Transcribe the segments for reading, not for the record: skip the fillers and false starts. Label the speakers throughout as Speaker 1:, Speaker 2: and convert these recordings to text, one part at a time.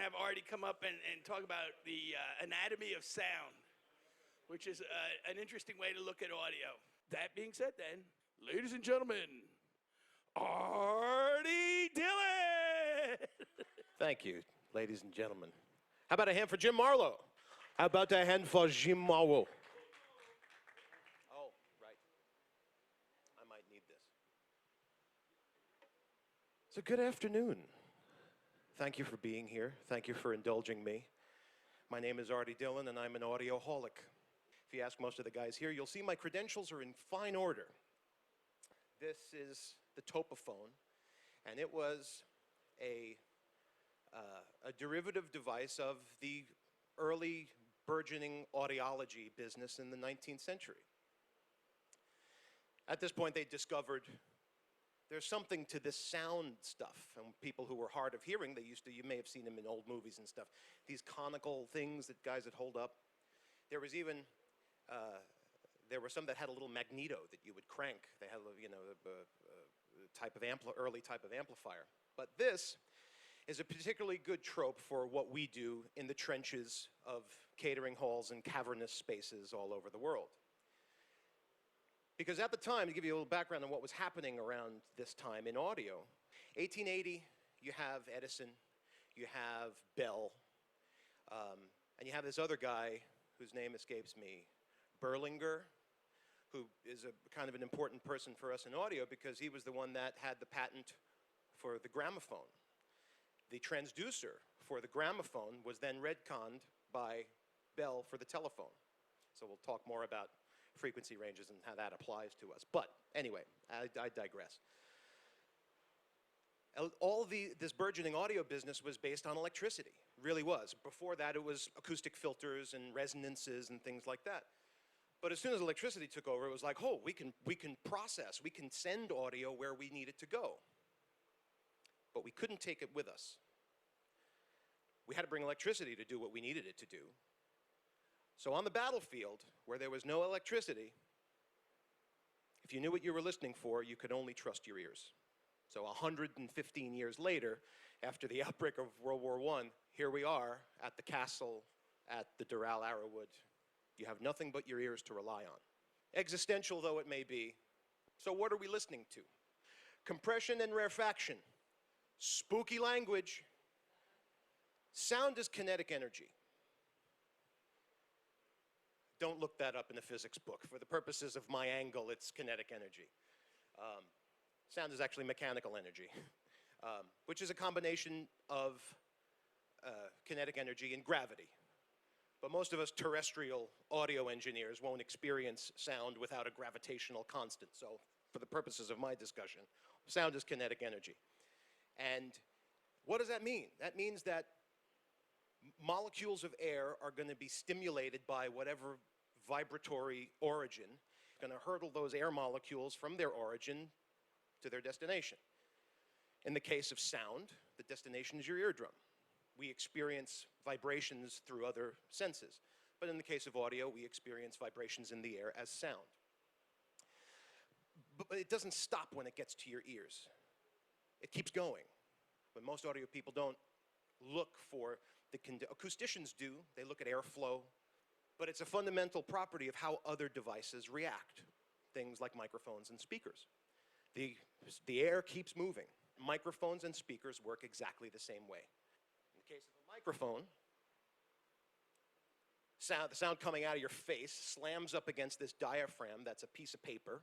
Speaker 1: to have Artie come up and talk about the anatomy of sound, which is an interesting way to look at audio. That being said then, ladies and gentlemen, Artie Dillon!
Speaker 2: Thank you, ladies and gentlemen. How about a hand for Jim Marlowe? How about a hand for Jim Marlowe? Oh, right. I might need this. So good afternoon. Thank you for being here. Thank you for indulging me. My name is Artie Dillon, and I'm an audioholic. If you ask most of the guys here, you'll see my credentials are in fine order. This is the Topophone, and it was a derivative device of the early burgeoning audiology business in the 19th century. At this point, they discovered there's something to this sound stuff, and people who were hard of hearing, you may have seen them in old movies and stuff, these conical things that guys would hold up. There was even, there were some that had a little magneto that you would crank. They had, you know, early type of amplifier. But this is a particularly good trope for what we do in the trenches of catering halls and cavernous spaces all over the world. Because at the time, to give you a little background on what was happening around this time in audio, 1880, you have Edison, you have Bell, and you have this other guy whose name escapes me, Berlinger, who is a kind of an important person for us in audio because he was the one that had the patent for the gramophone. The transducer for the gramophone was then retconned by Bell for the telephone. So we'll talk more about frequency ranges and how that applies to us. But anyway, I digress. This burgeoning audio business was based on electricity, really was. Before that, it was acoustic filters and resonances and things like that. But as soon as electricity took over, it was like, oh, we can process, we can send audio where we need it to go. But we couldn't take it with us. We had to bring electricity to do what we needed it to do. So on the battlefield, where there was no electricity, if you knew what you were listening for, you could only trust your ears. So 115 years later, after the outbreak of World War I, here we are at the castle at the Doral Arrowwood. You have nothing but your ears to rely on. Existential though it may be, so what are we listening to? Compression and rarefaction, spooky language. Sound is kinetic energy. Don't look that up in a physics book. For the purposes of my angle, it's kinetic energy. Sound is actually mechanical energy, which is a combination of kinetic energy and gravity. But most of us terrestrial audio engineers won't experience sound without a gravitational constant. So for the purposes of my discussion, sound is kinetic energy. And what does that mean? That means that molecules of air are going to be stimulated by whatever vibratory origin, going to hurtle those air molecules from their origin to their destination. In the case of sound, the destination is your eardrum. We experience vibrations through other senses. But in the case of audio, we experience vibrations in the air as sound. But it doesn't stop when it gets to your ears. It keeps going. But most audio people don't look for acousticians do, they look at airflow, but it's a fundamental property of how other devices react, things like microphones and speakers. The air keeps moving. Microphones and speakers work exactly the same way. In the case of a microphone, the sound coming out of your face slams up against this diaphragm that's a piece of paper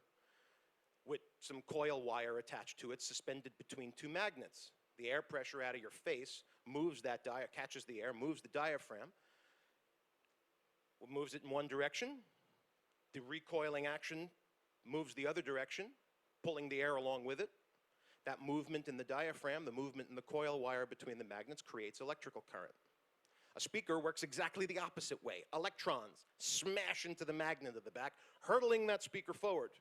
Speaker 2: with some coil wire attached to it, suspended between two magnets. The air pressure out of your face moves that catches the air, moves the diaphragm, moves it in one direction. The recoiling action moves the other direction, pulling the air along with it. That movement in the diaphragm, the movement in the coil wire between the magnets creates electrical current. A speaker works exactly the opposite way. Electrons smash into the magnet of the back, hurtling that speaker forward.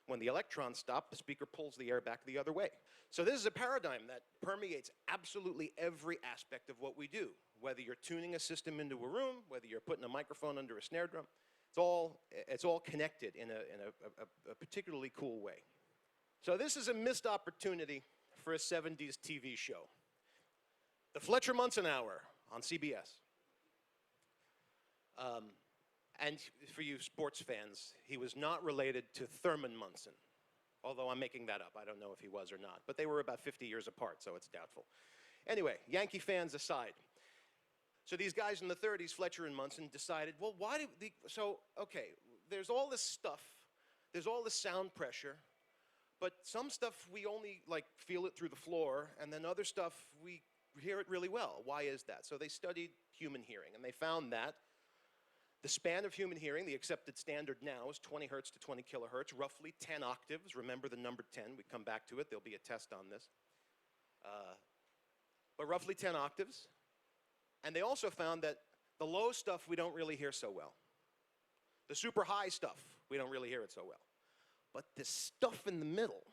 Speaker 2: When the electrons stop, the speaker pulls the air back the other way. So this is a paradigm that permeates absolutely every aspect of what we do. Whether you're tuning a system into a room, whether you're putting a microphone under a snare drum, it's all connected in a particularly cool way. So this is a missed opportunity for a 70s TV show. The Fletcher Munson Hour on CBS. And for you sports fans, he was not related to Thurman Munson, although I'm making that up. I don't know if he was or not. But they were about 50 years apart, so it's doubtful. Anyway, Yankee fans aside. So these guys in the 30s, Fletcher and Munson, decided, well, okay, there's all this stuff, there's all this sound pressure, but some stuff we only feel it through the floor, and then other stuff we hear it really well. Why is that? So they studied human hearing, and they found that the span of human hearing, the accepted standard now, is 20 hertz to 20 kilohertz, roughly 10 octaves. Remember the number 10. We come back to it. There'll be a test on this. But roughly 10 octaves. And they also found that the low stuff we don't really hear so well. The super high stuff, we don't really hear it so well. But the stuff in the middle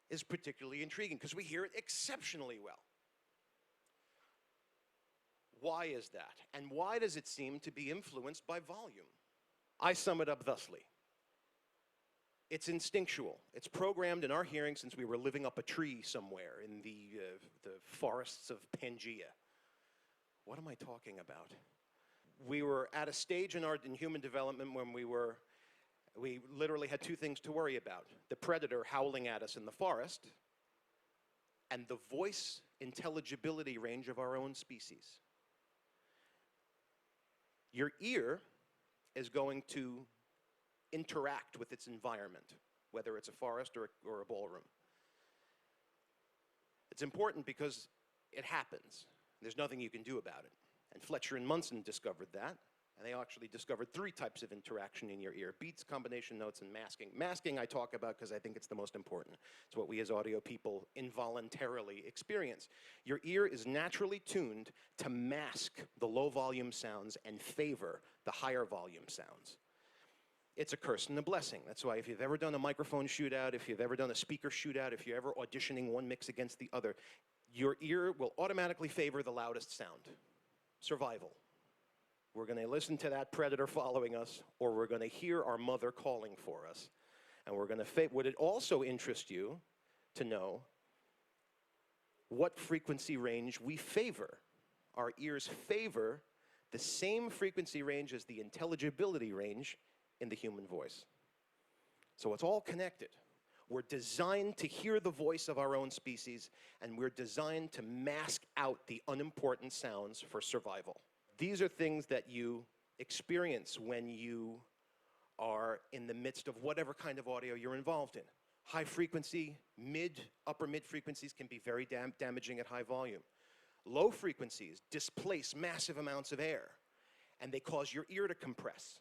Speaker 2: is particularly intriguing because we hear it exceptionally well. Why is that? And why does it seem to be influenced by volume? I sum it up thusly. It's instinctual. It's programmed in our hearing since we were living up a tree somewhere in the forests of Pangaea. What am I talking about? We were at a stage in human development when we literally had two things to worry about: the predator howling at us in the forest and the voice intelligibility range of our own species. Your ear is going to interact with its environment, whether it's a forest or a ballroom. It's important because it happens. There's nothing you can do about it. And Fletcher and Munson discovered that, and they actually discovered 3 types of interaction in your ear: beats, combination notes, and masking. Masking I talk about because I think it's the most important. It's what we as audio people involuntarily experience. Your ear is naturally tuned to mask the low volume sounds and favor the higher volume sounds. It's a curse and a blessing. That's why if you've ever done a microphone shootout, if you've ever done a speaker shootout, if you're ever auditioning one mix against the other, your ear will automatically favor the loudest sound. Survival. We're going to listen to that predator following us, or we're going to hear our mother calling for us. And we're going to would it also interest you to know what frequency range we favor? Our ears favor the same frequency range as the intelligibility range in the human voice. So it's all connected. We're designed to hear the voice of our own species, and we're designed to mask out the unimportant sounds for survival. These are things that you experience when you are in the midst of whatever kind of audio you're involved in. High frequency, upper mid frequencies can be very damaging at high volume. Low frequencies displace massive amounts of air, and they cause your ear to compress.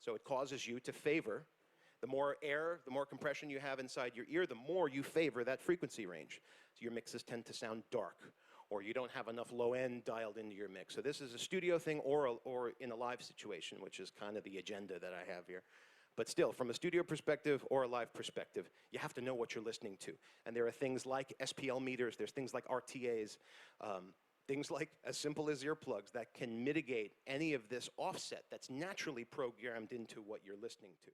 Speaker 2: So it causes you to favor, the more air, the more compression you have inside your ear, the more you favor that frequency range. So your mixes tend to sound dark, or you don't have enough low end dialed into your mix. So this is a studio thing or in a live situation, which is kind of the agenda that I have here. But still, from a studio perspective or a live perspective, you have to know what you're listening to. And there are things like SPL meters, there's things like RTAs, things like as simple as earplugs that can mitigate any of this offset that's naturally programmed into what you're listening to.